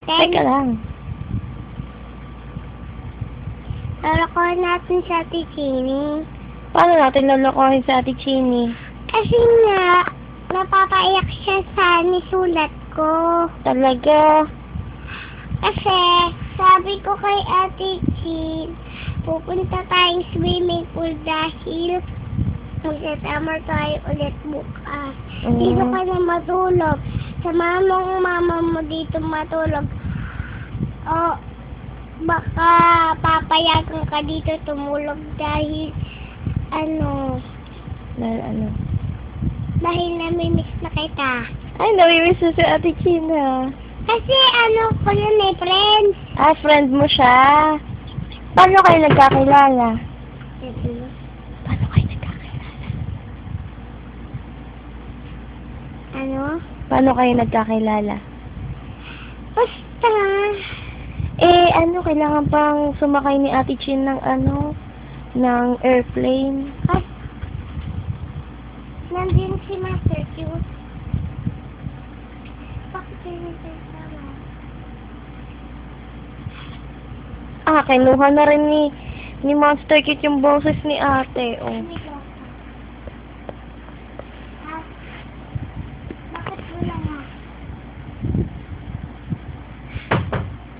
Teka lang. Lalakohin natin sa Ate Chini. Paano natin lolokohin sa Ate Chini? Kasi nga, napapaiyak siya sa nisulat ko. Talaga? Kasi, sabi ko kay Ate Chin, pupunta tayong swimming pool dahil magsasamar tayo ulit bukas. Dito ka na matulog. Samahan mo ang mama mo dito matulog. O, baka papayagan ka dito tumulog dahil, dahil namimiss na kita. Ay, namimiss mo si Ate China. Kasi ko yun friends. Ah, friend mo siya. Paano kayo nagkakilala? Paano kayo nagkakilala? Paano kayo nagkakilala? Basta. Kailangan pang sumakay ni Ate Chin ng ng airplane. Ay, nandun si Master Q. Bakit yun sama? Kinuha na rin ni Monster Kid yung boses ni ate, oh. Bakit wala nga?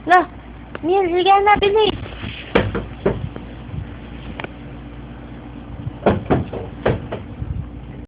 Lah, Neil, liga na, bilis!